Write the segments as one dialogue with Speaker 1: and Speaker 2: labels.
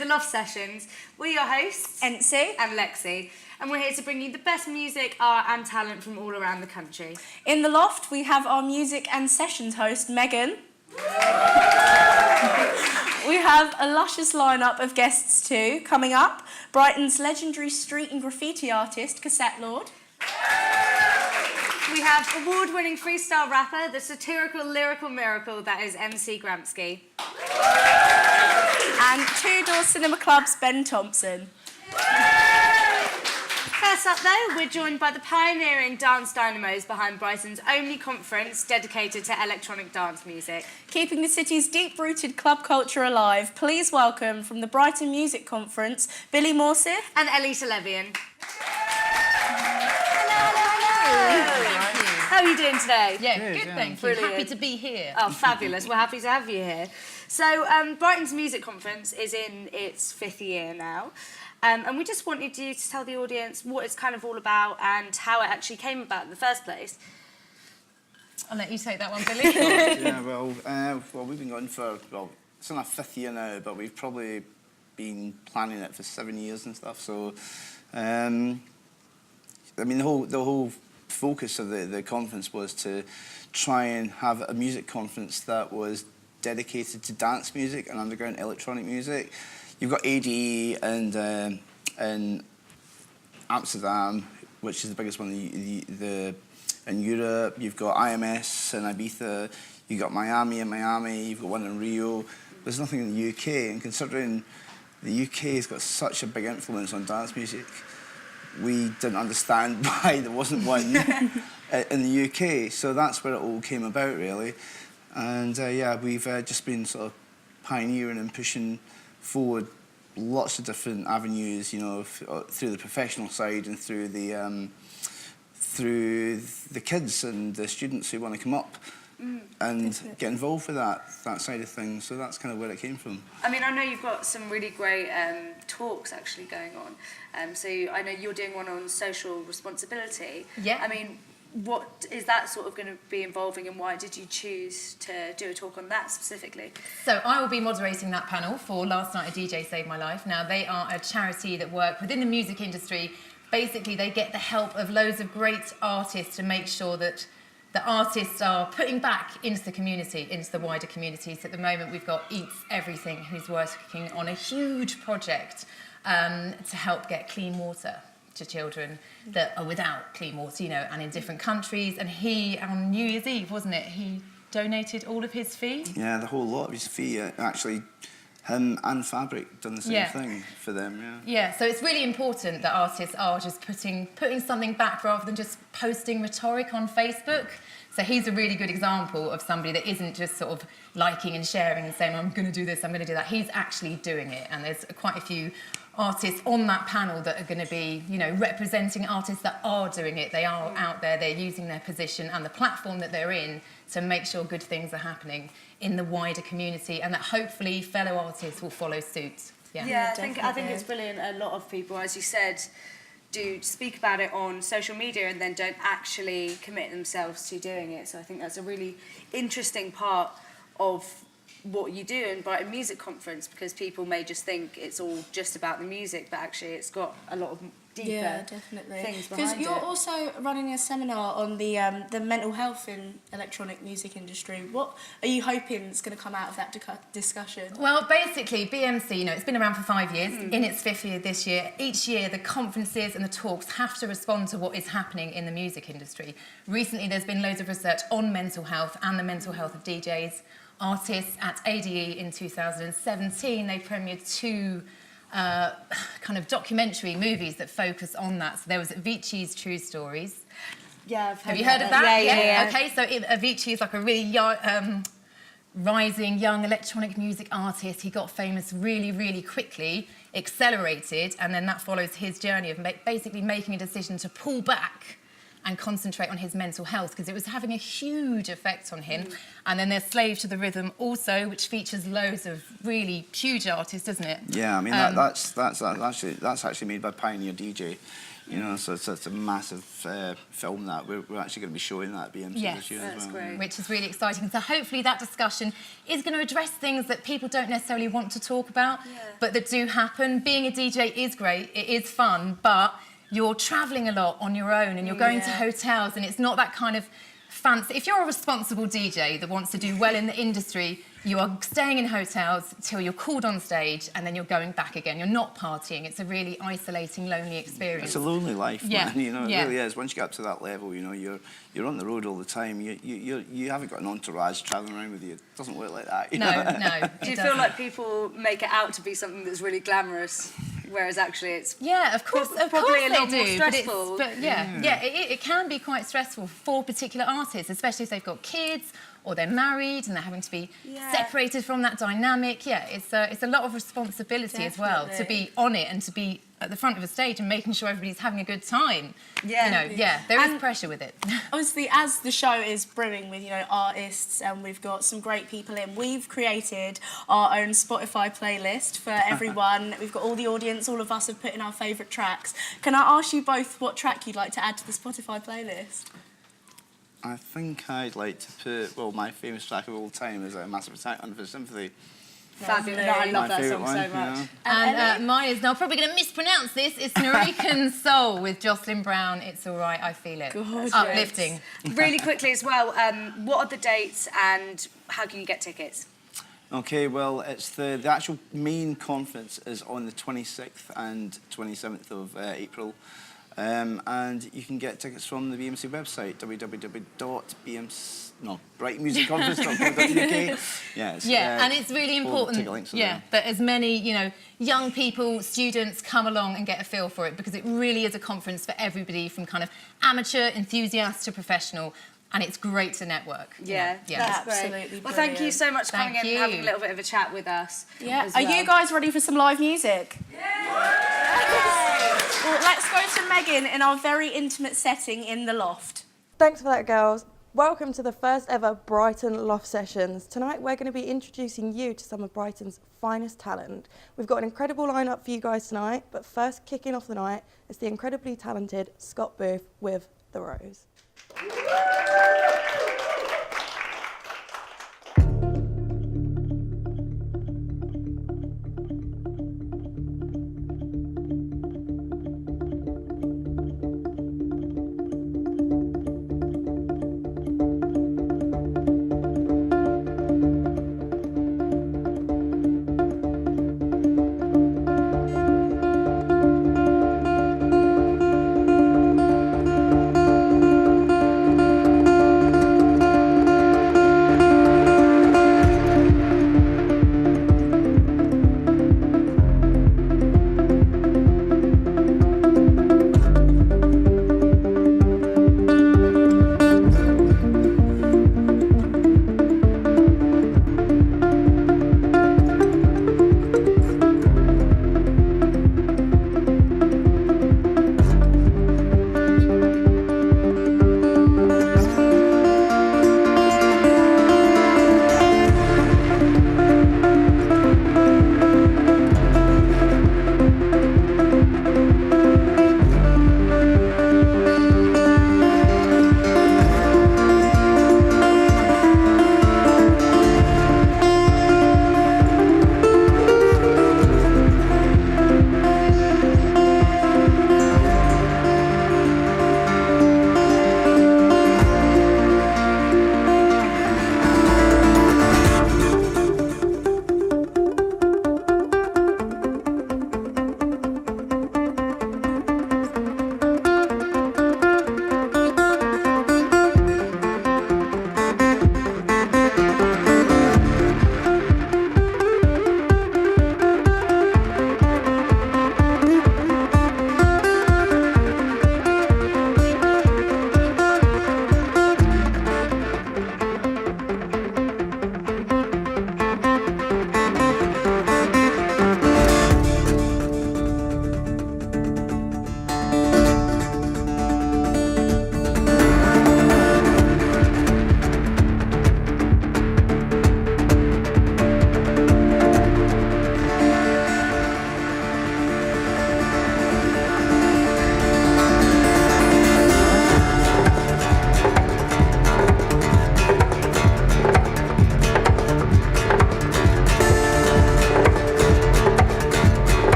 Speaker 1: the Loft Sessions. We're your hosts,
Speaker 2: Ency
Speaker 1: and Lexi, and we're here to bring you the best music, art and talent from all around the country.
Speaker 2: In the Loft, we have our music and sessions host, Megan. We have a luscious lineup of guests too. Coming up, Brighton's legendary street and graffiti artist, Cassette Lord.
Speaker 1: We have award-winning freestyle rapper, the satirical lyrical miracle that is MC Gramsci.
Speaker 2: And Two Door Cinema Club's Ben Thompson.
Speaker 1: First up though, we're joined by the pioneering dance dynamos behind Brighton's only conference dedicated to electronic dance music.
Speaker 2: Keeping the city's deep-rooted club culture alive, please welcome from the Brighton Music Conference, Billy Morseth
Speaker 1: and Elisa Levian. How are you doing today?
Speaker 3: Yeah, good, thank you.
Speaker 1: Brilliant.
Speaker 3: Happy to be here.
Speaker 1: Oh, fabulous. We're happy to have you here. So, Brighton's Music Conference is in its 5th year now. And we just wanted you to tell the audience what it's kind of all about and how it actually came about in the first place.
Speaker 3: I'll let you take that one, Billy.
Speaker 4: Well, we've been going for, it's in our 5th year now, but we've probably been planning it for 7 years and stuff. So, I mean, the whole focus of the conference was to try and have a music conference that was dedicated to dance music and underground electronic music. You've got ADE and in Amsterdam, which is the biggest one in Europe. You've got IMS in Ibiza. You've got Miami. You've got one in Rio. There's nothing in the UK, and considering the UK has got such a big influence on dance music, we didn't understand why there wasn't one in the UK. So that's where it all came about, really. And we've just been sort of pioneering and pushing forward lots of different avenues, you know, through the professional side and through the kids and the students who want to come up and get involved with that side of things. So that's kind of where it came from.
Speaker 1: I mean, I know you've got some really great talks actually going on. So I know you're doing one on social responsibility.
Speaker 3: Yeah.
Speaker 1: I mean, what is that sort of going to be involving, and why did you choose to do a talk on that specifically?
Speaker 3: So I will be moderating that panel for Last Night a DJ Saved My Life. Now, they are a charity that work within the music industry. Basically, they get the help of loads of great artists to make sure that the artists are putting back into the community, into the wider community. So at the moment, we've got Eats Everything, who's working on a huge project to help get clean water to children that are without clean water, you know, and in different countries. And he, on New Year's Eve, wasn't it, he donated all of his fee?
Speaker 4: Yeah, the whole lot of his fee. Actually, him and Fabric done the same thing for them,
Speaker 3: Yeah, so it's really important that artists are just putting something back rather than just posting rhetoric on Facebook. So he's a really good example of somebody that isn't just sort of liking and sharing and saying, I'm going to do this, I'm going to do that. He's actually doing it. And there's quite a few artists on that panel that are going to be, you know, representing artists that are doing it. They are out there, they're using their position and the platform that they're in to make sure good things are happening in the wider community, and that hopefully fellow artists will follow suit.
Speaker 1: Yeah, I think it's brilliant. A lot of people, as you said, do speak about it on social media and then don't actually commit themselves to doing it. So I think that's a really interesting part of what you do in Brighton Music Conference, because people may just think it's all just about the music, but actually it's got a lot of deeper things behind it.
Speaker 2: Because you're also running a seminar on the mental health in electronic music industry. What are you hoping is going to come out of that discussion?
Speaker 3: Well, basically, BMC, you know, it's been around for 5 years, in its 5th year this year. Each year, the conferences and the talks have to respond to what is happening in the music industry. Recently, there's been loads of research on mental health and the mental health of DJs. Artists at ADE in 2017, they premiered 2 kind of documentary movies that focus on that. So there was Avicii's True Stories.
Speaker 1: Yeah,
Speaker 3: have you heard of that?
Speaker 1: Yeah.
Speaker 3: Okay, so Avicii is like a really young, rising young electronic music artist. He got famous really, really quickly, accelerated, and then that follows his journey of basically making a decision to pull back and concentrate on his mental health, because it was having a huge effect on him. And then there's Slave to the Rhythm also, which features loads of really huge artists, doesn't it?
Speaker 4: Yeah, I mean, that's actually made by Pioneer DJ. You know, so it's a massive film that we're actually going to be showing that at BMC this year
Speaker 1: That's
Speaker 4: as well.
Speaker 1: great.
Speaker 3: Which is really exciting. So hopefully that discussion is going to address things that people don't necessarily want to talk about, but that do happen. Being a DJ is great, it is fun, but you're travelling a lot on your own and you're going to hotels and it's not that kind of fancy. If you're a responsible DJ that wants to do well in the industry, you are staying in hotels till you're called on stage and then you're going back again. You're not partying. It's a really isolating, lonely experience.
Speaker 4: It's a lonely life, man. You know, it
Speaker 3: Yeah.
Speaker 4: really is. Once you get up to that level, you know, you're on the road all the time. You haven't got an entourage travelling around with you. It doesn't work like that. You
Speaker 3: No,
Speaker 4: know?
Speaker 3: no.
Speaker 1: Do you feel like people make it out to be something that's really glamorous, whereas actually it's
Speaker 3: Yeah, of course,
Speaker 1: probably a lot
Speaker 3: they
Speaker 1: more
Speaker 3: do.
Speaker 1: stressful?
Speaker 3: But it can be quite stressful for particular artists, especially if they've got kids or they're married and they're having to be separated from that dynamic. Yeah, it's a lot of responsibility as well to be on it and to be at the front of a stage and making sure everybody's having a good time.
Speaker 1: Yeah.
Speaker 3: You know, there is pressure with it.
Speaker 2: Obviously, as the show is brimming with, you know, artists and we've got some great people in, we've created our own Spotify playlist for everyone. We've got all the audience, all of us have put in our favourite tracks. Can I ask you both what track you'd like to add to the Spotify playlist?
Speaker 4: I think I'd like to put, well, my famous track of all time is Massive Attack on Fifth Symphony.
Speaker 1: Fabulous. No, I love
Speaker 4: My
Speaker 1: that
Speaker 4: favourite
Speaker 1: song so
Speaker 4: one,
Speaker 1: much.
Speaker 4: you know.
Speaker 3: And mine is, now I'm probably going to mispronounce this, it's Norican Soul with Jocelyn Brown. It's all right, I feel it.
Speaker 2: Gorgeous.
Speaker 3: Uplifting.
Speaker 1: Really quickly as well, what are the dates and how can you get tickets?
Speaker 4: Okay, well, it's the actual main conference is on the 26th and 27th of April. And you can get tickets from the BMC website, brightmusicconference.co.uk.
Speaker 3: And it's really important that as many, you know, young people, students come along and get a feel for it, because it really is a conference for everybody from kind of amateur, enthusiast to professional. And it's great to network.
Speaker 1: Yeah, that's great.
Speaker 2: Absolutely
Speaker 1: Well, thank you
Speaker 2: brilliant.
Speaker 1: so much for coming
Speaker 3: Thank
Speaker 1: in and having
Speaker 3: you.
Speaker 1: a little bit of a chat with us.
Speaker 2: Yeah.
Speaker 1: as
Speaker 2: Are
Speaker 1: well.
Speaker 2: you guys ready for some live music? Well, let's go to Megan in our very intimate setting in the loft.
Speaker 5: Thanks for that, girls. Welcome to the first ever Brighton Loft Sessions. Tonight we're going to be introducing you to some of Brighton's finest talent. We've got an incredible lineup for you guys tonight, but first kicking off the night is the incredibly talented Scott Booth with The Rose.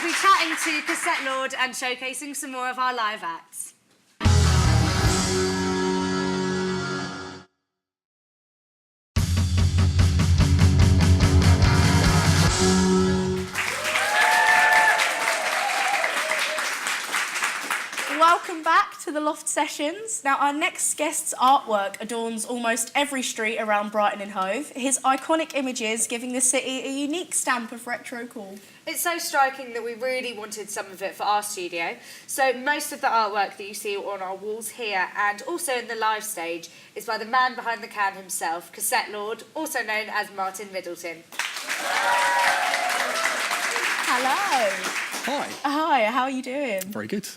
Speaker 1: be chatting to Cassette Lord and showcasing some more of our live acts.
Speaker 2: Welcome back to the Loft Sessions. Now, our next guest's artwork adorns almost every street around Brighton and Hove. His iconic images giving the city a unique stamp of retro cool.
Speaker 1: It's so striking that we really wanted some of it for our studio. So most of the artwork that you see on our walls here and also in the live stage is by the man behind the can himself, Cassette Lord, also known as Martin Middleton.
Speaker 2: Hello.
Speaker 6: Hi.
Speaker 2: Hi, how are you doing?
Speaker 6: Very good.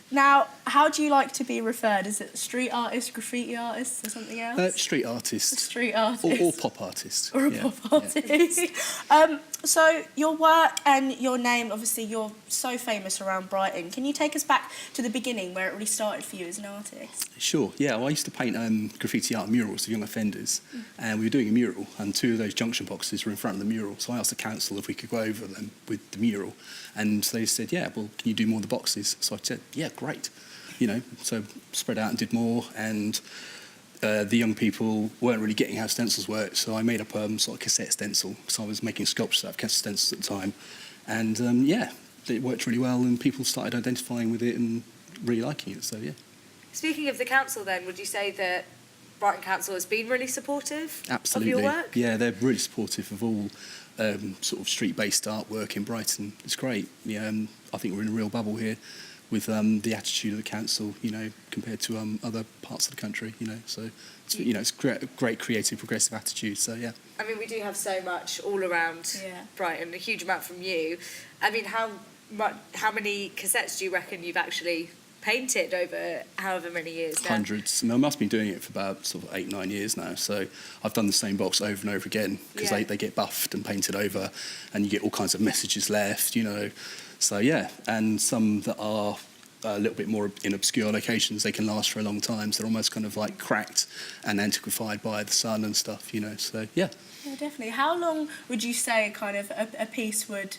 Speaker 2: Now, how do you like to be referred? Is it street artist, graffiti artist, or something else?
Speaker 6: Street artist.
Speaker 2: Street artist.
Speaker 6: Or pop artist.
Speaker 2: Or a
Speaker 6: yeah.
Speaker 2: pop artist. So your work and your name, obviously you're so famous around Brighton. Can you take us back to the beginning where it really started for you as an artist?
Speaker 6: Sure, yeah. Well, I used to paint graffiti art murals of young offenders, and we were doing a mural, and 2 of those junction boxes were in front of the mural. So I asked the council if we could go over them with the mural, and they said, yeah, well, can you do more of the boxes? So I said, yeah, great. You know, so spread out and did more, and the young people weren't really getting how stencils work, so I made up sort of cassette stencil, because I was making sculptures out of cassette stencils at the time. And yeah, it worked really well, and people started identifying with it and really liking it, so yeah.
Speaker 1: Speaking of the council then, would you say that Brighton Council has been really supportive
Speaker 6: Absolutely.
Speaker 1: of your work?
Speaker 6: Yeah, they're really supportive of all sort of street-based artwork in Brighton. It's great. Yeah, I think we're in a real bubble here with the attitude of the council, you know, compared to other parts of the country, you know. So, it's, you know, it's great creative, progressive attitude, so yeah.
Speaker 1: I mean, we do have so much all around Brighton, a huge amount from you. I mean, how many cassettes do you reckon you've actually painted over however many years now?
Speaker 6: Hundreds. I mean, I must have been doing it for about sort of 8-9 years now, so I've done the same box over and over again, because they get buffed and painted over, and you get all kinds of messages left, you know. So yeah, and some that are a little bit more in obscure locations, they can last for a long time, so they're almost kind of like cracked and antiquified by the sun and stuff, you know, so yeah.
Speaker 2: Yeah, definitely. How long would you say kind of a piece would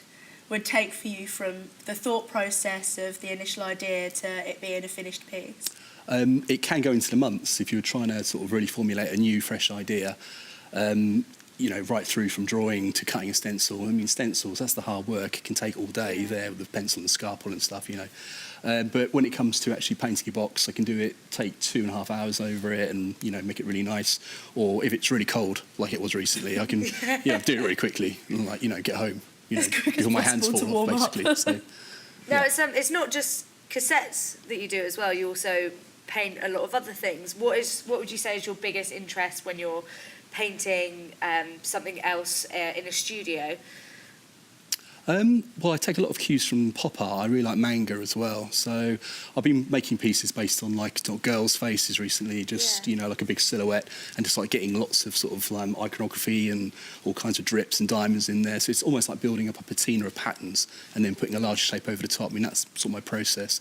Speaker 2: take for you from the thought process of the initial idea to it being a finished piece?
Speaker 6: It can go into the months if you're trying to sort of really formulate a new, fresh idea. You know, right through from drawing to cutting a stencil. I mean, stencils, that's the hard work. It can take all day there with the pencil and the scalpel and stuff, you know. But when it comes to actually painting a box, I can do it, take 2.5 hours over it and, you know, make it really nice. Or if it's really cold, like it was recently, I can do it really quickly and, like, you know, get home, you know, before my hands fall off, basically. So,
Speaker 1: no, it's not just cassettes that you do as well. You also paint a lot of other things. What would you say is your biggest interest when you're painting something else in a studio?
Speaker 6: Well, I take a lot of cues from pop art. I really like manga as well. So I've been making pieces based on like sort of girls' faces recently, just, you know, like a big silhouette, and just like getting lots of sort of iconography and all kinds of drips and diamonds in there. So it's almost like building up a patina of patterns and then putting a large shape over the top. I mean, that's sort of my process,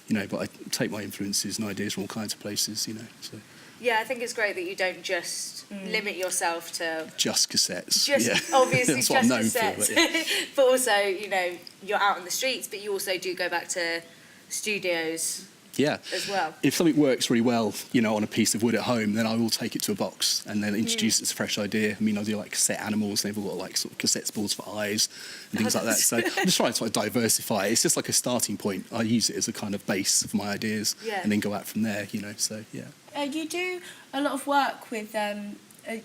Speaker 6: you know, but I take my influences and ideas from all kinds of places, you know, so.
Speaker 1: Yeah, I think it's great that you don't just limit yourself to
Speaker 6: just cassettes.
Speaker 1: Obviously
Speaker 6: that's
Speaker 1: just
Speaker 6: what I'm known
Speaker 1: cassettes.
Speaker 6: For,
Speaker 1: but also, you know, you're out on the streets, but you also do go back to studios as well.
Speaker 6: If something works really well, you know, on a piece of wood at home, then I will take it to a box and then introduce it as a fresh idea. I mean, I do like cassette animals, they've all got like sort of cassette boards for eyes and things like that. So I'm just trying to sort of diversify. It's just like a starting point. I use it as a kind of base for my ideas and then go out from there, you know, so yeah.
Speaker 2: You do a lot of work with a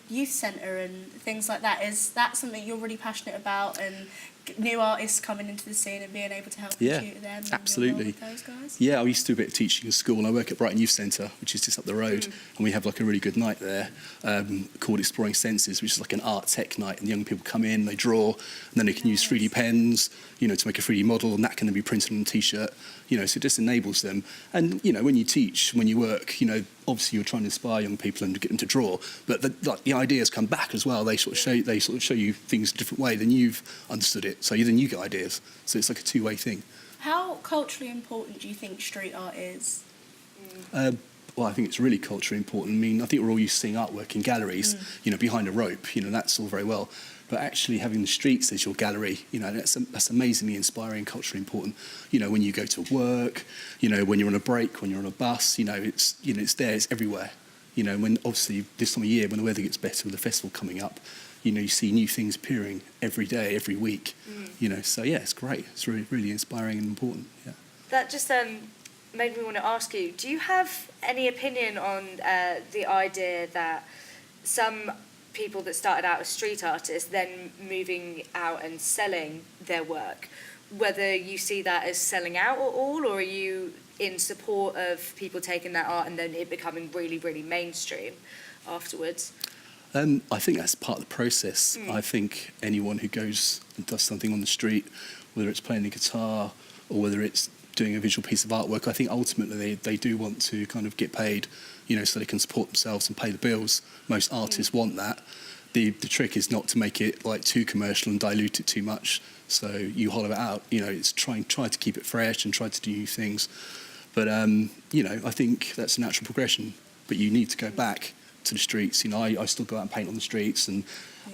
Speaker 2: youth centre and things like that. Is that something you're really passionate about, and new artists coming into the scene and being able to help tutor them?
Speaker 6: Absolutely.
Speaker 2: With those guys?
Speaker 6: Yeah, I used to do a bit of teaching in school, and I work at Brighton Youth Centre, which is just up the road, and we have like a really good night there called Exploring Senses, which is like an art tech night, and young people come in, they draw, and then they can use 3D pens, you know, to make a 3D model, and that can then be printed on a t-shirt, you know, so it just enables them. And, you know, when you teach, when you work, you know, obviously you're trying to inspire young people and to get them to draw, but the ideas come back as well. They sort of show you things a different way than you've understood it, so then you get ideas. So it's like a two-way thing.
Speaker 2: How culturally important do you think street art is?
Speaker 6: Well, I think it's really culturally important. I mean, I think we're all used to seeing artwork in galleries, you know, behind a rope, you know, that's all very well. but actually having the streets as your gallery, you know, that's amazingly inspiring, culturally important. You know, when you go to work, you know, when you're on a break, when you're on a bus, you know, it's there, it's everywhere. You know, when obviously this time of year, when the weather gets better with the festival coming up, you know, you see new things appearing every day, every week. You know, so yeah, it's great. It's really, really inspiring and important. Yeah.
Speaker 1: That just made me want to ask you, do you have any opinion on the idea that some people that started out as street artists then moving out and selling their work, whether you see that as selling out at all, or are you in support of people taking that art and then it becoming really, really mainstream afterwards?
Speaker 6: I think that's part of the process. I think anyone who goes and does something on the street, whether it's playing the guitar or whether it's doing a visual piece of artwork, I think ultimately they do want to kind of get paid, you know, so they can support themselves and pay the bills. Most artists want that. The trick is not to make it like too commercial and dilute it too much. So you hollow it out. You know, it's try to keep it fresh and try to do new things. But you know, I think that's a natural progression. But you need to go back to the streets. You know, I still go out and paint on the streets, and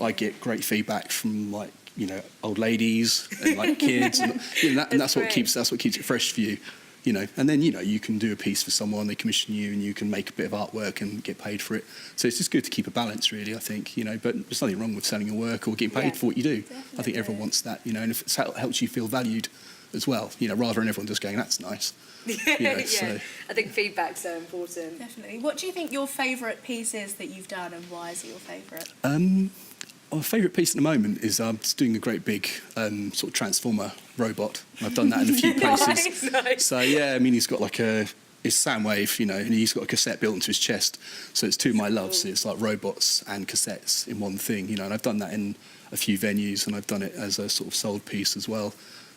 Speaker 6: I get great feedback from, like, you know, old ladies and like kids, and, you know, and that's what keeps it fresh for you. You know, and then, you know, you can do a piece for someone, they commission you, and you can make a bit of artwork and get paid for it. So it's just good to keep a balance, really, I think, you know, but there's nothing wrong with selling your work or getting paid for what you do. Definitely. I think everyone wants that, you know, and if it helps you feel valued as well, you know, rather than everyone just going, that's nice. You know, so.
Speaker 1: I think feedback's so important.
Speaker 2: Definitely. What do you think your favourite piece is that you've done, and why is it your favourite?
Speaker 6: My favourite piece at the moment is just doing a great big sort of transformer robot. I've done that in a few places.
Speaker 1: Nice.
Speaker 6: So yeah, I mean, he's got like it's Soundwave, you know, and he's got a cassette built into his chest. So it's two of my loves. It's like robots and cassettes in one thing, you know. And I've done that in a few venues, and I've done it as a sort of sold piece as well,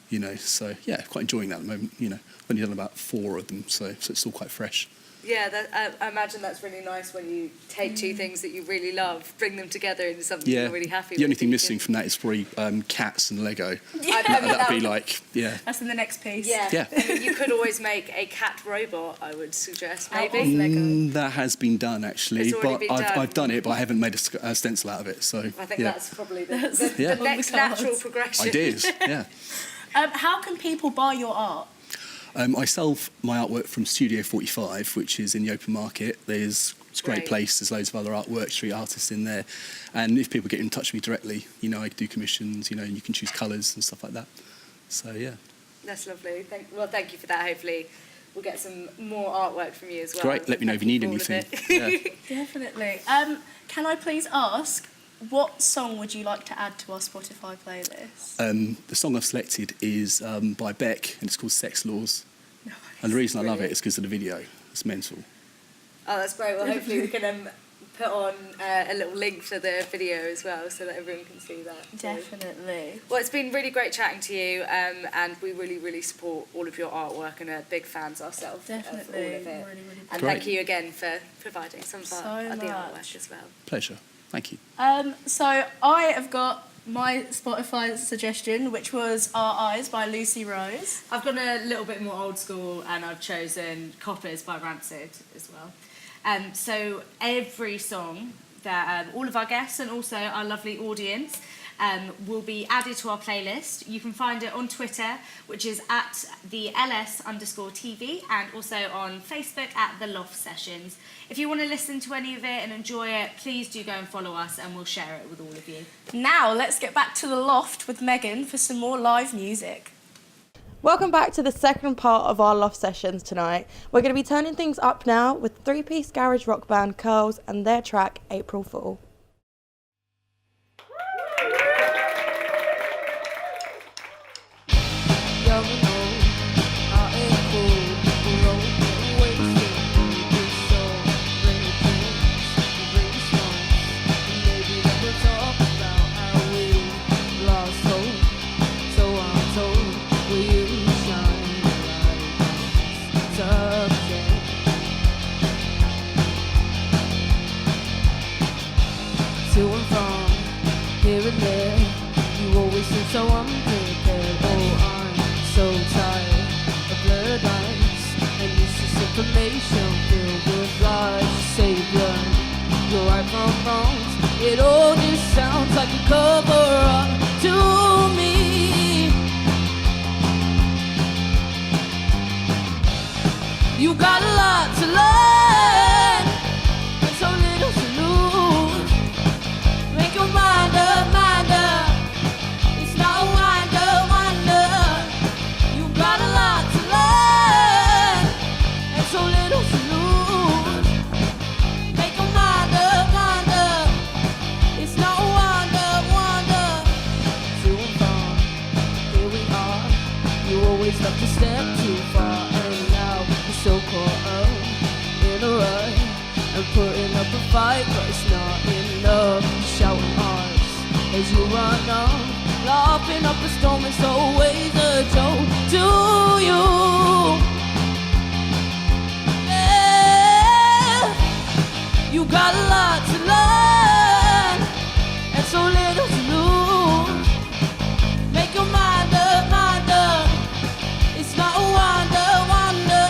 Speaker 6: you know. So yeah, quite enjoying that at the moment, you know. I've only done about 4 of them, so it's all quite fresh.
Speaker 1: Yeah, I imagine that's really nice when you take two things that you really love, bring them together into something you're really happy with.
Speaker 6: The only thing missing from that is probably cats and Lego.
Speaker 1: Yeah.
Speaker 6: That'd be like, yeah.
Speaker 2: That's in the next piece.
Speaker 1: Yeah. I mean, you could always make a cat robot, I would suggest, maybe.
Speaker 6: That has been done, actually.
Speaker 1: It's already been done.
Speaker 6: I've done it, but I haven't made a stencil out of it. So
Speaker 1: I think that's probably the next natural progression.
Speaker 6: Ideas, yeah.
Speaker 2: How can people buy your art?
Speaker 6: I sell my artwork from Studio 45, which is in the open market. It's a great place. There's loads of other artwork, street artists in there. And if people get in touch with me directly, you know, I do commissions, you know, and you can choose colours and stuff like that. So, yeah.
Speaker 1: That's lovely. Thank you for that. Hopefully we'll get some more artwork from you as well.
Speaker 6: Great. Let me know if you need anything. Yeah.
Speaker 2: Definitely. Can I please ask, what song would you like to add to our Spotify playlist?
Speaker 6: The song I've selected is by Beck, and it's called Sex Laws. And the reason I love it is because of the video. It's mental.
Speaker 1: Oh, that's great. Well, hopefully we can put on a little link to the video as well, so that everyone can see that.
Speaker 2: Definitely.
Speaker 1: Well, it's been really great chatting to you, and we really, really support all of your artwork and are big fans ourselves.
Speaker 2: Definitely.
Speaker 1: Of all of it.
Speaker 2: Really, really
Speaker 1: and
Speaker 6: great.
Speaker 1: thank you again for providing some of the artwork as well.
Speaker 6: Pleasure. Thank you.
Speaker 2: So I have got my Spotify suggestion, which was Our Eyes by Lucy Rose.
Speaker 1: I've gone a little bit more old school, and I've chosen Coppers by Rancid as well. So every song that all of our guests and also our lovely audience will be added to our playlist. You can find it on Twitter, which is at the @LS_TV, and also on Facebook at the Loft Sessions. If you want to listen to any of it and enjoy it, please do go and follow us, and we'll share it with all of you.
Speaker 2: Now let's get back to the loft with Megan for some more live music.
Speaker 5: Welcome back to the second part of our Loft Sessions tonight. We're going to be turning things up now with 3-piece garage rock band Curls and their track April Fool.
Speaker 7: To and from here and there, you always seem so unprepared. Oh, I'm so tired of blurred lines and useless information filled with lies. You say blood, you're right from wrongs. It all just sounds like a cover and putting up a fight, but it's not enough. Shouting hearts as you run on, laughing up a storm, it's always a joke to you. Yeah, you got a lot to learn and so little to lose. Make your mind up, mind up. It's not a wonder, wonder.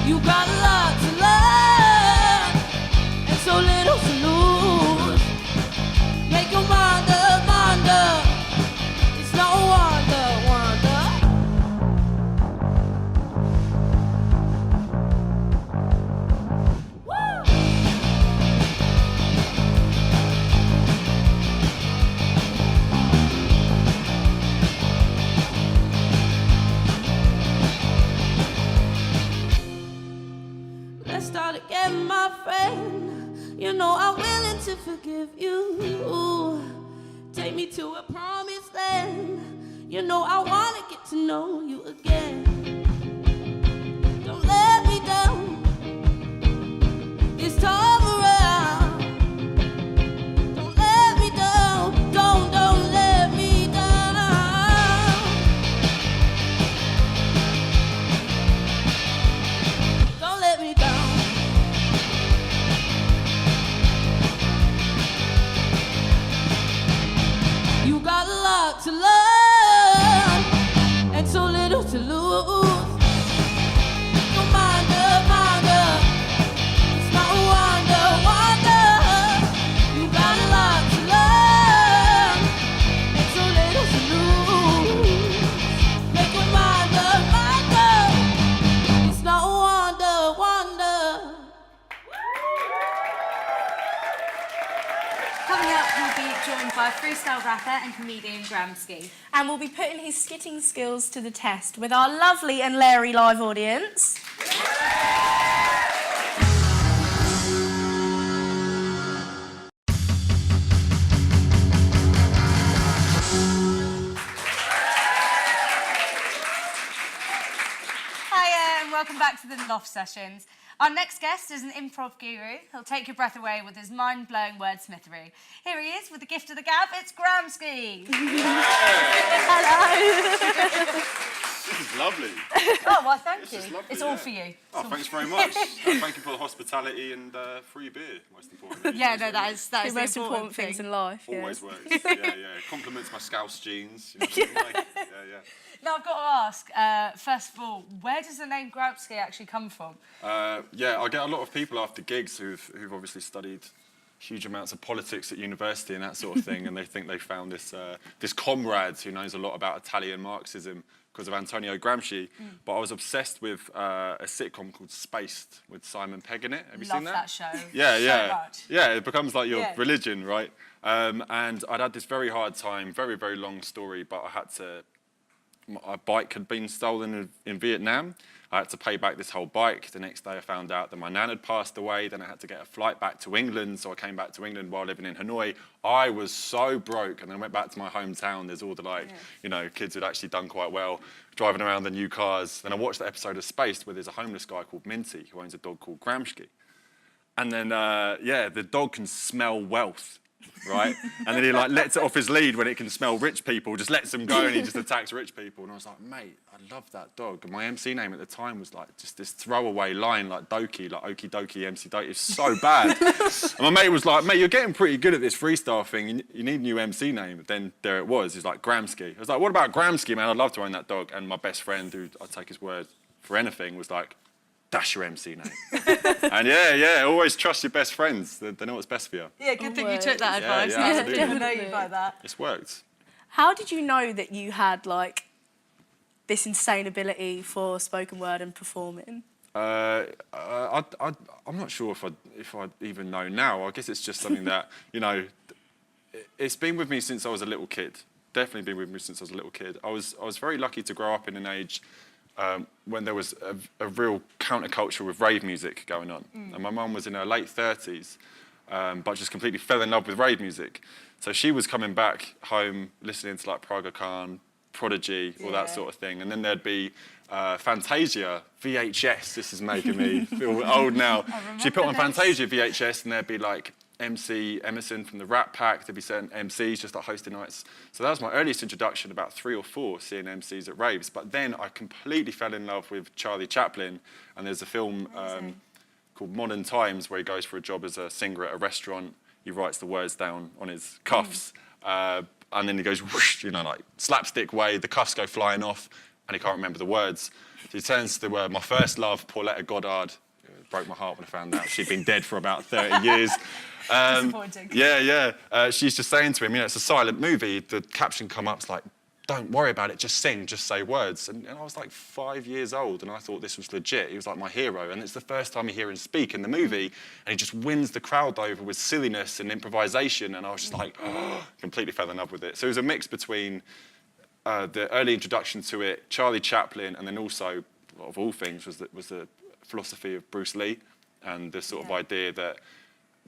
Speaker 7: You got a lot to learn and so little to lose. Make your mind up, mind up. It's not a wonder, wonder. Woo! Let's start again, my friend. You know I'm willing to forgive you. Take me to a promised land. You know I wanna get to know you again. Don't let me down this time around. Don't let me down. Don't let me down. Don't let me down. You got a lot to learn and so little to lose. Your mind up, mind up. It's not a wonder, wonder. You got a lot to learn and so little to lose. Make your mind up, mind up. It's not a wonder, wonder.
Speaker 1: Coming up, we'll be joined by freestyle rapper and comedian Gramsci.
Speaker 2: And we'll be putting his skitting skills to the test with our lovely and Larry live audience.
Speaker 1: Hiya and welcome back to the Loft Sessions. Our next guest is an improv guru. He'll take your breath away with his mind-blowing wordsmithery. Here he is with the gift of the gab, it's Gramsci.
Speaker 2: Hello.
Speaker 8: This is lovely.
Speaker 1: Oh, well, thank you.
Speaker 8: is lovely,
Speaker 1: It's all
Speaker 8: yeah.
Speaker 1: for you.
Speaker 8: Oh, thanks very much. Thank you for the hospitality and free beer, most importantly.
Speaker 1: Yeah, no, that is
Speaker 2: The
Speaker 1: the
Speaker 2: most important
Speaker 1: thing.
Speaker 2: things in life. Yeah.
Speaker 8: Always works. Yeah. Compliments my Scouse jeans. You know what I mean? Yeah.
Speaker 1: Now, I've got to ask, first of all, where does the name Gramsci actually come from?
Speaker 8: I get a lot of people after gigs who've obviously studied huge amounts of politics at university and that sort of thing, and they think they found this comrade who knows a lot about Italian Marxism because of Antonio Gramsci. But I was obsessed with a sitcom called Spaced with Simon Pegg in it. Have you
Speaker 1: Love
Speaker 8: seen that?
Speaker 1: that show.
Speaker 8: Yeah.
Speaker 1: So much.
Speaker 8: Yeah, it becomes like your
Speaker 1: Yeah.
Speaker 8: religion, right? And I'd had this very hard time, very, very long story, but my bike had been stolen in Vietnam. I had to pay back this whole bike. The next day I found out that my nan had passed away. Then I had to get a flight back to England. So I came back to England while living in Hanoi. I was so broke. And then I went back to my hometown. There's all the kids who'd actually done quite well, driving around the new cars. Then I watched the episode of Spaced where there's a homeless guy called Minty who owns a dog called Gramsci. And then, the dog can smell wealth. Right? And then he lets it off his lead when it can smell rich people, just lets them go and he just attacks rich people. And I was like, mate, I love that dog. And my MC name at the time was just this throwaway line like Doki, like Okie Dokie MC Doki. It's so bad. And my mate was like, mate, you're getting pretty good at this freestyle thing. You need a new MC name. Then there it was. He's like, Gramsci. I was like, what about Gramsci, man? I'd love to own that dog. And my best friend, who I'd take his word for anything, was like, that's your MC name. And always trust your best friends. They know what's best for you.
Speaker 1: Yeah, good thing you took that advice.
Speaker 8: Yeah, absolutely.
Speaker 1: I know you by that.
Speaker 8: It's worked.
Speaker 2: How did you know that you had this insane ability for spoken word and performing?
Speaker 8: I'm not sure if I even know now. I guess it's just something that, it's been with me since I was a little kid. Definitely been with me since I was a little kid. I was very lucky to grow up in an age when there was a real counterculture with rave music going on. And my mum was in her late 30s, but just completely fell in love with rave music. So she was coming back home listening to Praga Khan, Prodigy, all that sort of thing. And then there'd be Fantasia VHS. This is making me feel old now. She put on Fantasia VHS, and there'd be like MC Emerson from the Rat Pack. There'd be certain MCs just like hosting nights. So that was my earliest introduction, about 3 or 4, seeing MCs at raves. But then I completely fell in love with Charlie Chaplin, and there's a film called Modern Times where he goes for a job as a singer at a restaurant. He writes the words down on his cuffs, and then he goes whoosh, you know, like slapstick way. The cuffs go flying off, and he can't remember the words. So he turns to my first love, Pauletta Goddard. It broke my heart when I found out she'd been dead for about 30 years.
Speaker 1: Disappointing.
Speaker 8: She's just saying to him, you know, it's a silent movie. The caption come up's like, don't worry about it, just sing, just say words. And I was like 5 years old, and I thought this was legit. He was like my hero, and it's the first time you hear him speak in the movie, and he just wins the crowd over with silliness and improvisation, and I was just like, completely fell in love with it. So it was a mix between the early introduction to it, Charlie Chaplin, and then also, of all things, was the philosophy of Bruce Lee, and the sort of idea that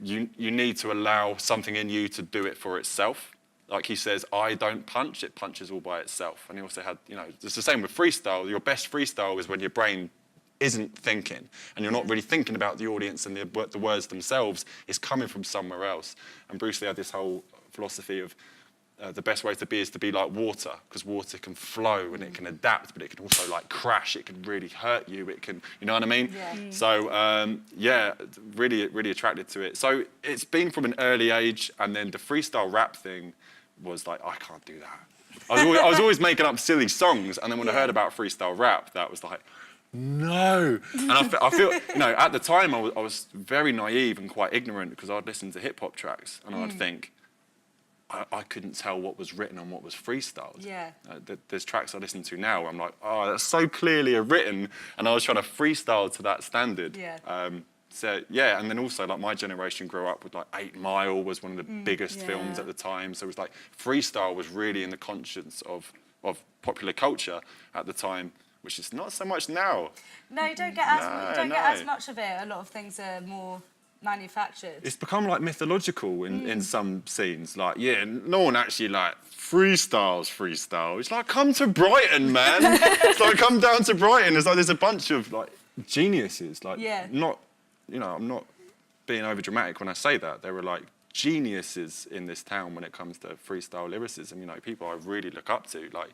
Speaker 8: you need to allow something in you to do it for itself. Like he says, I don't punch, it punches all by itself. And he also had, you know, it's the same with freestyle. Your best freestyle is when your brain isn't thinking, and you're not really thinking about the audience and the words themselves. It's coming from somewhere else. And Bruce Lee had this whole philosophy of the best way to be is to be like water, because water can flow and it can adapt, but it can also like crash. It can really hurt you. It can, you know what I mean? Yeah. So really attracted to it. So it's been from an early age, and then the freestyle rap thing was like, I can't do that. I was always making up silly songs, and then when I heard about freestyle rap, that was like, no. And I feel, you know, at the time I was very naive and quite ignorant, because I'd listen to hip hop tracks and I'd think, I couldn't tell what was written and what was freestyled. Yeah. There's tracks I listen to now where I'm like, oh, that's so clearly written, and I was trying to freestyle to that standard. Yeah. And then also, like, my generation grew up with, like, 8 Mile was one of the biggest films at the time. So it was like, freestyle was really in the conscience of popular culture at the time, which is not so much now.
Speaker 1: No, you don't get as much of it. A lot of things are more manufactured.
Speaker 8: It's become, like, mythological in some scenes. Like, no one actually, like, freestyle. It's like, come to Brighton, man. It's like, come down to Brighton. It's like, there's a bunch of, like, geniuses. Like, not... You know, I'm not being over dramatic when I say that. There were like geniuses in this town when it comes to freestyle lyricism. You know, people I really look up to. Like,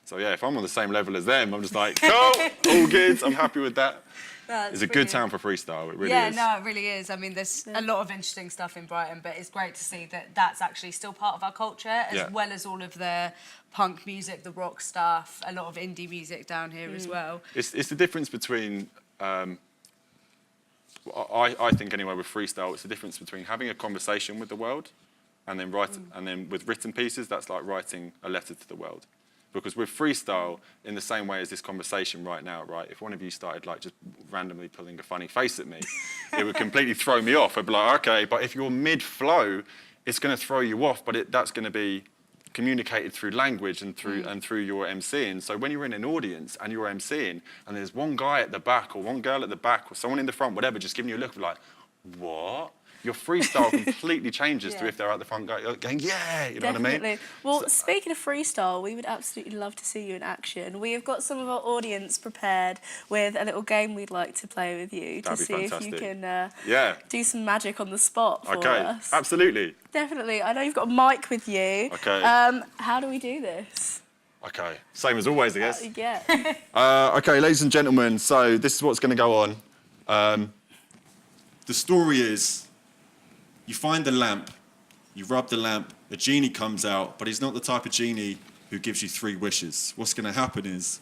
Speaker 8: so yeah, if I'm on the same level as them, I'm just like, cool, all good. I'm happy with that. It's a good town for freestyle. It really is.
Speaker 1: Yeah, no, it really is. I mean, there's a lot of interesting stuff in Brighton, but it's great to see that that's actually still part of our culture, as well as all of the punk music, the rock stuff, a lot of indie music down here as well.
Speaker 8: It's the difference between. I think anyway with freestyle, it's the difference between having a conversation with the world and then and then with written pieces, that's like writing a letter to the world. Because with freestyle, in the same way as this conversation right now, right, if one of you started like just randomly pulling a funny face at me, it would completely throw me off. I'd be like, okay, but if you're mid-flow, it's going to throw you off, but that's going to be communicated through language and through your MCing. So when you're in an audience and you're MCing and there's one guy at the back or one girl at the back or someone in the front, whatever, just giving you a look of like, what? Your freestyle completely changes to if they're at the front going, yeah, you know what I mean?
Speaker 2: Well, speaking of freestyle, we would absolutely love to see you in action. We have got some of our audience prepared with a little game we'd like to play with you to see if you can do some magic on the spot for us.
Speaker 8: Absolutely.
Speaker 2: Definitely. I know you've got a mic with you.
Speaker 8: Okay.
Speaker 2: How do we do this?
Speaker 8: Okay, same as always, I guess.
Speaker 2: Okay,
Speaker 8: ladies and gentlemen, so this is what's going to go on. The story is, you find the lamp, you rub the lamp, a genie comes out, but he's not the type of genie who gives you 3 wishes. What's going to happen is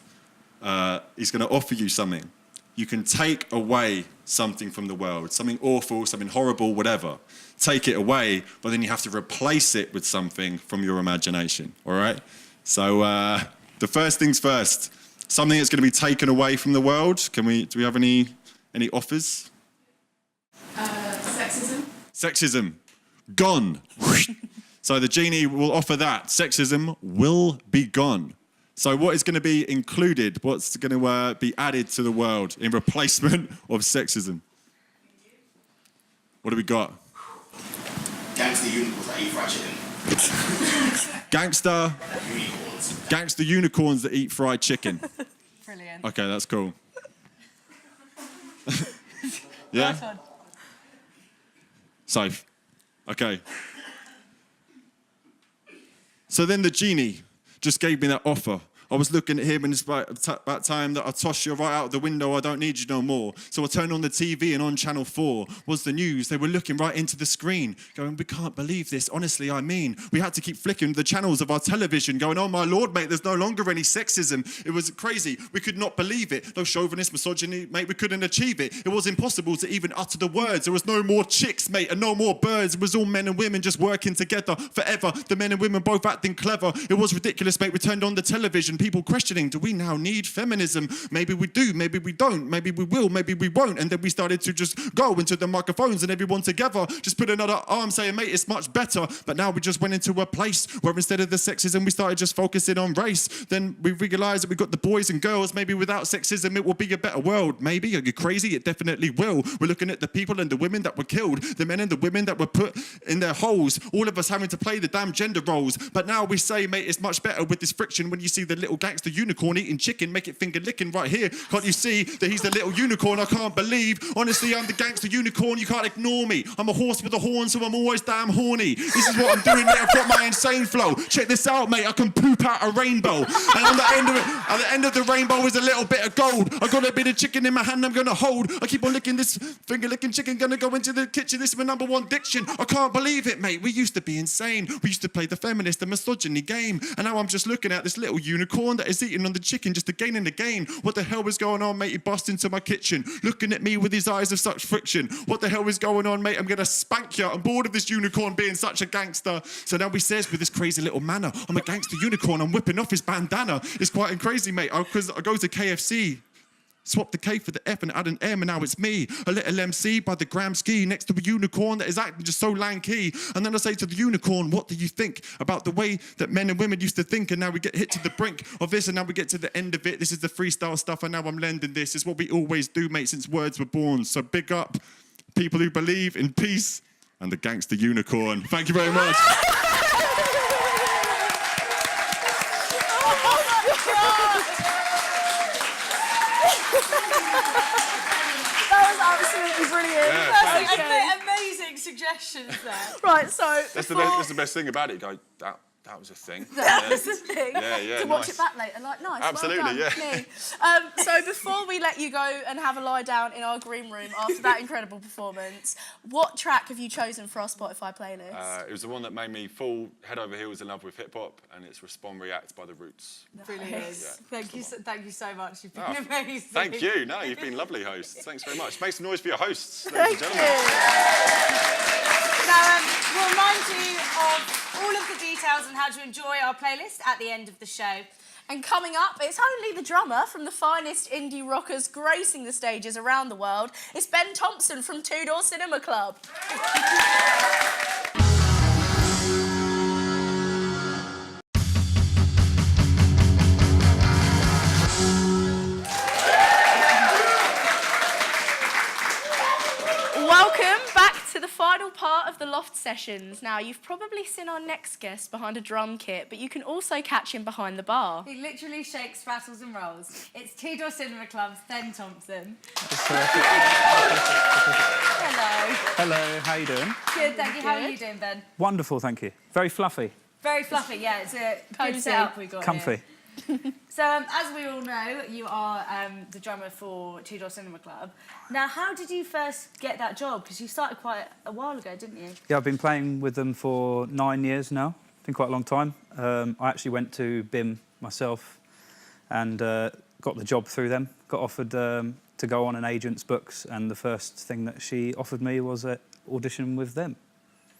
Speaker 8: he's going to offer you something. You can take away something from the world, something awful, something horrible, whatever. Take it away, but then you have to replace it with something from your imagination, all right? So the first things first, something that's going to be taken away from the world. Do we have any offers? Sexism, gone. So the genie will offer that. Sexism will be gone. So what is going to be included? What's going to be added to the world in replacement of sexism? What do we got?
Speaker 9: Gangster unicorns that eat fried chicken.
Speaker 8: Gangster unicorns that eat fried chicken.
Speaker 1: Brilliant.
Speaker 8: Okay, that's cool. Yeah?
Speaker 2: Nice one.
Speaker 8: Safe. Okay. So then the Genie just gave me that offer. I was looking at him and it's about time that I toss you right out the window. I don't need you no more. So I turned on the TV and on Channel 4 was the news. They were looking right into the screen going, we can't believe this. Honestly, I mean, we had to keep flicking the channels of our television going, oh my Lord, mate, there's no longer any sexism. It was crazy. We could not believe it. No chauvinist misogyny, mate, we couldn't achieve it. It was impossible to even utter the words. There was no more chicks, mate, and no more birds. It was all men and women just working together forever. The men and women both acting clever. It was ridiculous, mate. We turned on the television. People questioning, do we now need feminism? Maybe we do, maybe we don't, maybe we will, maybe we won't. And then we started to just go into the microphones and everyone together just put another arm saying, mate, it's much better. But now we just went into a place where instead of the sexism, we started just focusing on race. Then we realised that we got the boys and girls. Maybe without sexism, it will be a better world. Maybe. Are you crazy? It definitely will. We're looking at the people and the women that were killed, the men and the women that were put in their holes, all of us having to play the damn gender roles. But now we say, mate, it's much better with this friction when you see the little gangster unicorn eating chicken, make it finger licking right here. Can't you see that he's the little unicorn? I can't believe. Honestly, I'm the gangster unicorn. You can't ignore me. I'm a horse with a horn, so I'm always damn horny. This is what I'm doing, mate. I've got my insane flow. Check this out, mate. I can poop out a rainbow. And on the end of it, at the end of the rainbow is a little bit of gold. I got a bit of chicken in my hand I'm gonna hold. I keep on licking this finger licking chicken, gonna go into the kitchen. This is my #1 diction. I can't believe it, mate. We used to be insane. We used to play the feminist, the misogyny game. And now I'm just looking at this little unicorn that is eating on the chicken just again and again. What the hell is going on, mate? He bust into my kitchen, looking at me with his eyes of such friction. What the hell is going on, mate? I'm gonna spank you. I'm bored of this unicorn being such a gangster. So now he says with this crazy little manner, I'm a gangster unicorn. I'm whipping off his bandana. It's quite crazy, mate. Because I go to KFC. Swap the K for the F and add an M and now it's me. A little MC by the gram ski next to a unicorn that is acting just so lanky. And then I say to the unicorn, what do you think about the way that men and women used to think? And now we get hit to the brink of this and now we get to the end of it. This is the freestyle stuff and now I'm lending this. It's what we always do, mate, since words were born. So big up people who believe in peace and the gangster unicorn. Thank you very much.
Speaker 2: Absolutely brilliant.
Speaker 8: Yeah,
Speaker 1: amazing suggestions there.
Speaker 2: Right, so
Speaker 8: That's the best thing about it. You go, that was a thing.
Speaker 2: that was the thing.
Speaker 8: Yeah,
Speaker 2: to watch it back later, like, nice.
Speaker 8: Absolutely,
Speaker 2: well done,
Speaker 8: yeah.
Speaker 2: me. So before we let you go and have a lie down in our green room after that incredible performance, what track have you chosen for our Spotify playlist?
Speaker 8: It was the one that made me fall head over heels in love with hip hop, and it's "Respond React" by The Roots.
Speaker 1: Brilliant.
Speaker 8: Yeah.
Speaker 1: Thank you so much. You've been amazing.
Speaker 8: Thank you. No, you've been lovely hosts. Thanks very much. Make some noise for your hosts, ladies and gentlemen.
Speaker 1: Now, we'll remind you of all of the details on how to enjoy our playlist at the end of the show.
Speaker 2: And coming up, it's only the drummer from the finest indie rockers gracing the stages around the world. It's Ben Thompson from Two Door Cinema Club. Welcome back to the final part of the Loft Sessions. Now, you've probably seen our next guest behind a drum kit, but you can also catch him behind the bar.
Speaker 1: He literally shakes, rattles and rolls. It's Two Door Cinema Club's Ben Thompson. Hello.
Speaker 10: Hello, how you doing?
Speaker 1: Good, thank you. How are you doing, Ben?
Speaker 10: Wonderful, thank you. Very fluffy.
Speaker 1: Very fluffy, yeah. It's a good
Speaker 2: Cozy.
Speaker 1: setup we got
Speaker 10: Comfy.
Speaker 1: here. So, as we all know, you are the drummer for Two Door Cinema Club. Now, how did you first get that job? Because you started quite a while ago, didn't you?
Speaker 10: Yeah, I've been playing with them for 9 years now. Been quite a long time. I actually went to BIM myself and got the job through them. Got offered to go on an agent's books, and the first thing that she offered me was an audition with them.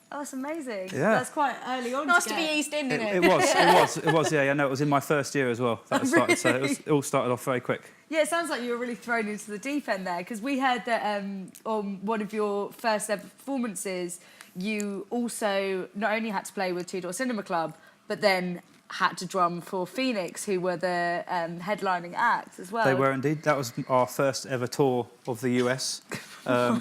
Speaker 1: Oh, that's amazing.
Speaker 10: Yeah.
Speaker 1: That's quite early on.
Speaker 2: Nice to be eased in, isn't it?
Speaker 10: It was. Yeah, no, it was in my first year as well. That started, so it all started off very quick.
Speaker 1: Yeah, it sounds like you were really thrown into the deep end there, because we heard that on one of your first ever performances, you also not only had to play with Two Door Cinema Club, but then had to drum for Phoenix, who were the headlining act as well.
Speaker 10: They were indeed. That was our first ever tour of the US. I'd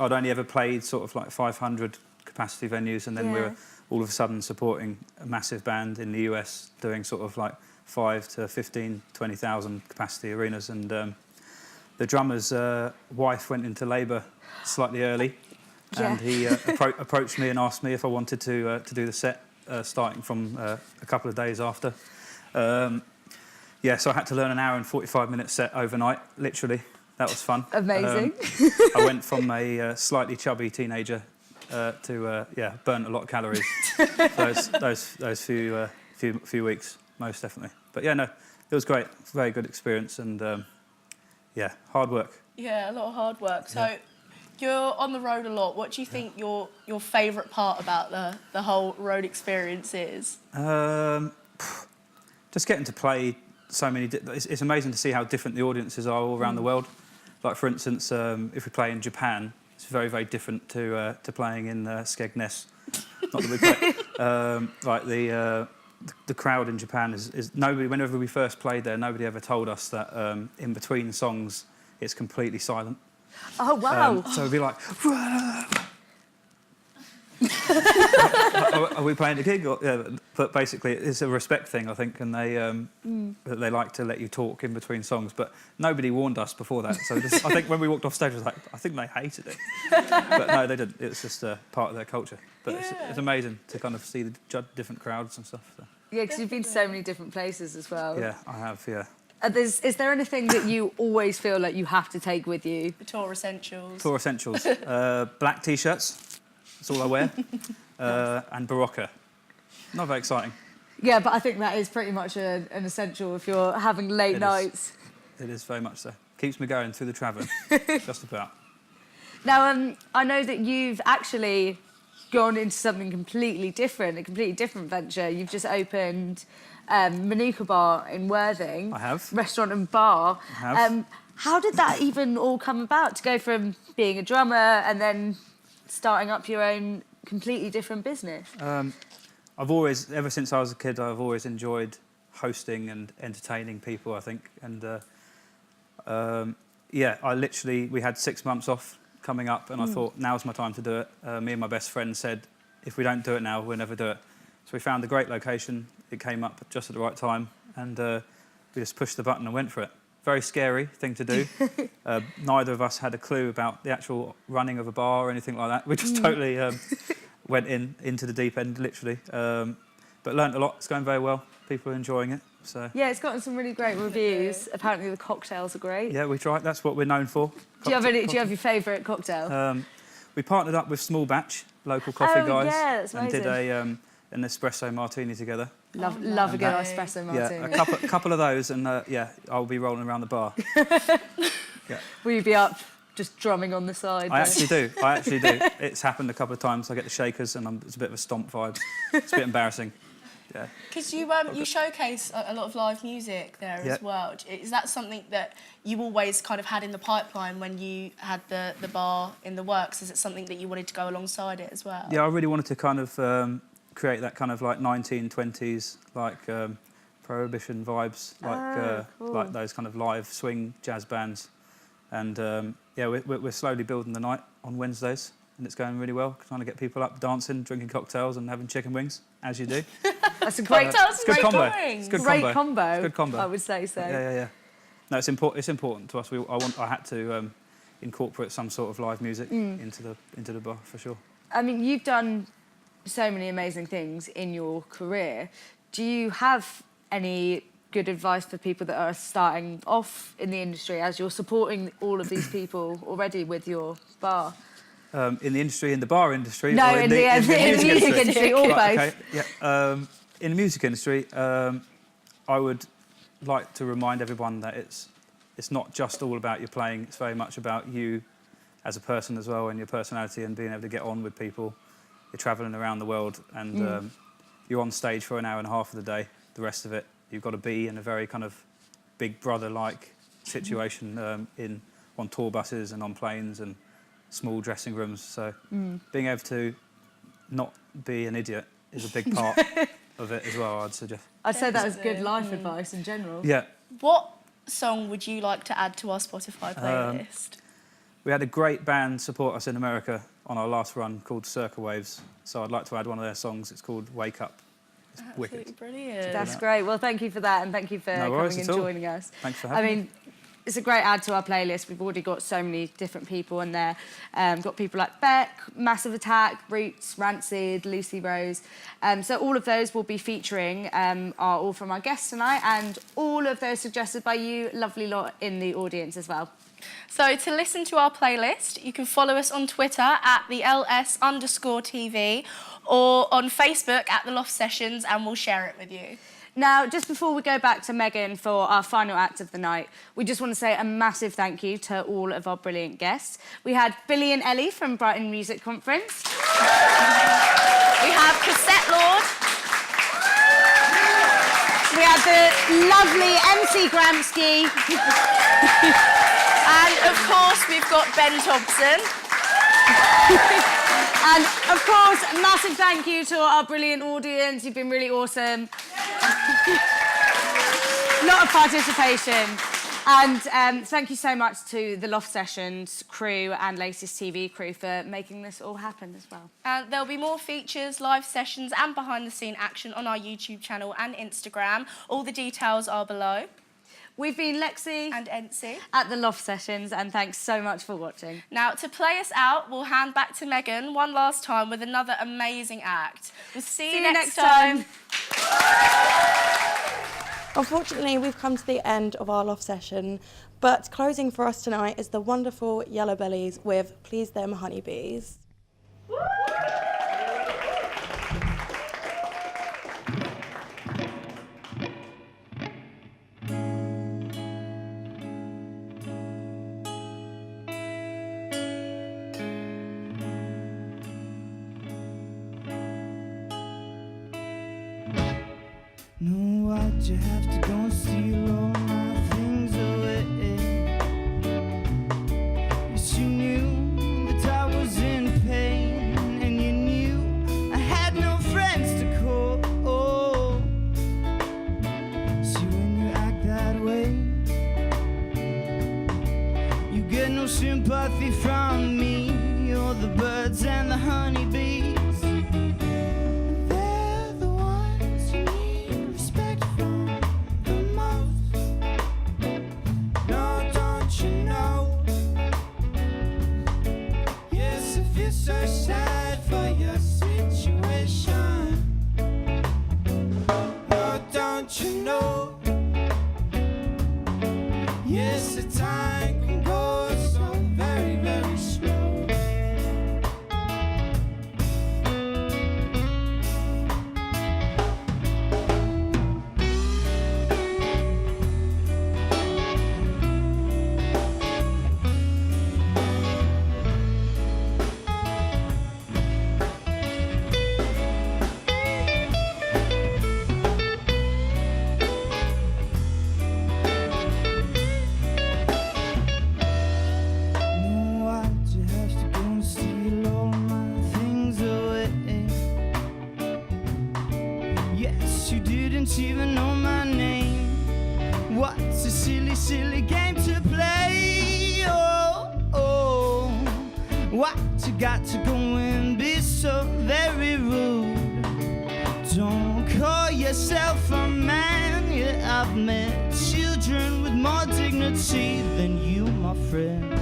Speaker 10: only ever played sort of like 500 capacity venues, and then we were all of a sudden supporting a massive band in the US doing sort of like 5 to 15, 20,000 capacity arenas, and the drummer's wife went into labour slightly early, and he approached me and asked me if I wanted to do the set starting from a couple of days after. So I had to learn an hour and 45-minute set overnight, literally. That was fun.
Speaker 1: Amazing.
Speaker 10: I went from a slightly chubby teenager to burnt a lot of calories those few weeks, most definitely. But yeah, no, it was great. Very good experience, and hard work.
Speaker 2: Yeah, a lot of hard work. So you're on the road a lot. What do you think your favourite part about the whole road experience is?
Speaker 10: Just getting to play so many... It's amazing to see how different the audiences are all around the world. Like, for instance, if we play in Japan, it's very, very different to playing in Skegness. Not that we play... the crowd in Japan is nobody... Whenever we first played there, nobody ever told us that in between songs, it's completely silent.
Speaker 1: Oh, wow.
Speaker 10: So we'd be like... are we playing a gig? But basically, it's a respect thing, I think, and they like to let you talk in between songs. But nobody warned us before that, so I think when we walked off stage, I was like, I think they hated it. But no, they didn't. It was just part of their culture. But it's amazing to kind of see the different crowds and stuff. So.
Speaker 1: Yeah, because you've been to so many different places as well.
Speaker 10: Yeah, I have. Yeah.
Speaker 1: Is there anything that you always feel like you have to take with you?
Speaker 2: The tour essentials.
Speaker 10: Tour essentials. Black T-shirts. That's all I wear. And Barocca. Not very exciting.
Speaker 1: Yeah, but I think that is pretty much an essential if you're having late nights.
Speaker 10: It is very much so. Keeps me going through the travelling. Just about.
Speaker 1: Now, I know that you've actually gone into something completely different, a completely different venture. You've just opened Manuka Bar in Worthing.
Speaker 10: I have.
Speaker 1: Restaurant and bar.
Speaker 10: I have.
Speaker 1: How did that even all come about, to go from being a drummer and then starting up your own completely different business?
Speaker 10: I've always, ever since I was a kid, I've always enjoyed hosting and entertaining people, I think. And we had 6 months off coming up, and I thought, now's my time to do it. Me and my best friend said, if we don't do it now, we'll never do it. So we found a great location. It came up just at the right time, and we just pushed the button and went for it. Very scary thing to do. Neither of us had a clue about the actual running of a bar or anything like that. We just totally went into the deep end, literally. But learnt a lot. It's going very well. People are enjoying it. So
Speaker 1: Yeah, it's gotten some really great reviews. Apparently the cocktails are great.
Speaker 10: yeah, we tried. That's what we're known for.
Speaker 1: Do you have your favourite cocktail?
Speaker 10: We partnered up with Small Batch, local coffee guys,
Speaker 1: yeah, that's
Speaker 10: and did
Speaker 1: amazing.
Speaker 10: an espresso martini together.
Speaker 1: Love a good espresso martini.
Speaker 10: Yeah, a couple of those, and I'll be rolling around the bar.
Speaker 1: Will you be up just drumming on the side?
Speaker 10: I actually do. It's happened a couple of times. I get the shakers, and it's a bit of a stomp vibe. It's a bit embarrassing. Yeah.
Speaker 2: Because you showcase a lot of live music there as well. Is that something that you always kind of had in the pipeline when you had the bar in the works? Is it something that you wanted to go alongside it as well?
Speaker 10: Yeah, I really wanted to kind of create that kind of like 1920s, like Prohibition vibes, like those kind of live swing jazz bands. And we're slowly building the night on Wednesdays, and it's going really well. Trying to get people up dancing, drinking cocktails, and having chicken wings, as you do.
Speaker 1: That's a great
Speaker 10: combo.
Speaker 1: It's
Speaker 10: It's
Speaker 1: great combo.
Speaker 10: It's a good combo.
Speaker 1: I would say so.
Speaker 10: Yeah. No, it's important to us. I had to incorporate some sort of live music into the bar for sure.
Speaker 1: I mean, you've done so many amazing things in your career. Do you have any good advice for people that are starting off in the industry, as you're supporting all of these people already with your bar?
Speaker 10: In the industry, in the bar industry?
Speaker 1: No,
Speaker 10: or
Speaker 1: in the music industry, or both.
Speaker 10: Okay, yeah. In the music industry, I would like to remind everyone that it's not just all about your playing. It's very much about you as a person as well, and your personality, and being able to get on with people. You're travelling around the world, and you're on stage for an hour and a half of the day. The rest of it, you've got to be in a very kind of big brother-like situation on tour buses and on planes and small dressing rooms. So being able to not be an idiot is a big part of it as well, I'd suggest.
Speaker 1: I'd say that as good life advice in general.
Speaker 10: Yeah.
Speaker 2: What song would you like to add to our Spotify playlist?
Speaker 10: We had a great band support us in America on our last run called Circa Waves. So I'd like to add one of their songs. It's called Wake Up.
Speaker 6: It's wicked.
Speaker 2: Brilliant.
Speaker 1: That's great. Well, thank you for that, and thank you for
Speaker 10: No worries
Speaker 1: coming and
Speaker 10: at all.
Speaker 1: joining us.
Speaker 10: Thanks for having me.
Speaker 1: I mean, it's a great add to our playlist. We've already got so many different people in there. Got people like Beck, Massive Attack, Roots, Rancid, Lucy Rose. So all of those will be featuring are all from our guests tonight, and all of those suggested by you lovely lot in the audience as well.
Speaker 2: So to listen to our playlist, you can follow us on Twitter at the @LS_TV or on Facebook at the Loft Sessions, and we'll share it with you.
Speaker 1: Now, just before we go back to Megan for our final act of the night, we just want to say a massive thank you to all of our brilliant guests. We had Billy and Ellie from Brighton Music Conference.
Speaker 2: We have Cassette Lord.
Speaker 1: We had the lovely MC Gramsci.
Speaker 2: And of course, we've got Ben Thompson.
Speaker 1: And of course, massive thank you to our brilliant audience. You've been really awesome. Lot of participation. And thank you so much to the Loft Sessions crew and Latest TV crew for making this all happen as well.
Speaker 2: And there'll be more features, live sessions and behind-the-scene action on our YouTube channel and Instagram. All the details are below.
Speaker 1: We've been Lexi
Speaker 2: and Ency
Speaker 1: at the Loft Sessions, and thanks so much for watching.
Speaker 2: Now, to play us out, we'll hand back to Megan one last time with another amazing act. We'll see you next time.
Speaker 5: Unfortunately, we've come to the end of our Loft Session, but closing for us tonight is the wonderful Yellow Bellies with Please Them Honeybees.
Speaker 11: No, why'd you have to go and steal all my things away? Yes, you knew that I was in pain, and you knew I had no friends to call. See, when you act that way, you get no sympathy from me or the birds and the honeybees. So sad for your situation. Oh, don't you know? Yes, the time can go so very, very slow. Even know my name. What's a silly, silly game to play? Oh, what you got to go and be so very rude? Don't call yourself a man. Yeah, I've met children with more dignity than you, my friend.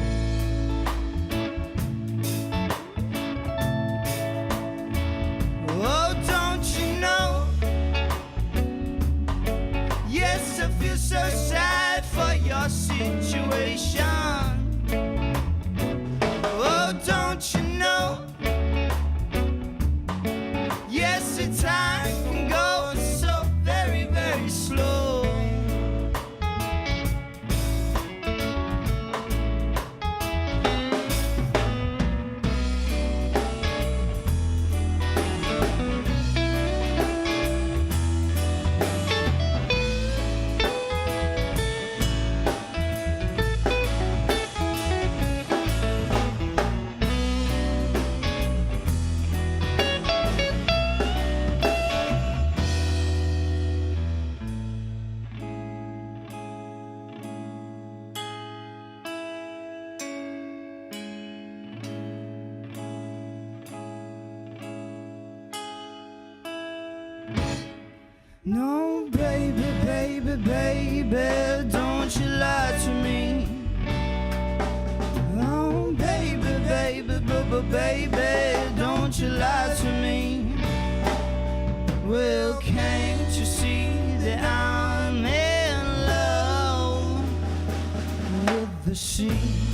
Speaker 11: Oh, don't you know? Yes, I feel so sad for your situation. Oh, don't you know? Yes, the time can go so very, very slow. No, baby, baby, baby, don't you lie to me. Oh, baby, baby, baby, don't you lie to me. Well, can't you see that I'm in love with the sea?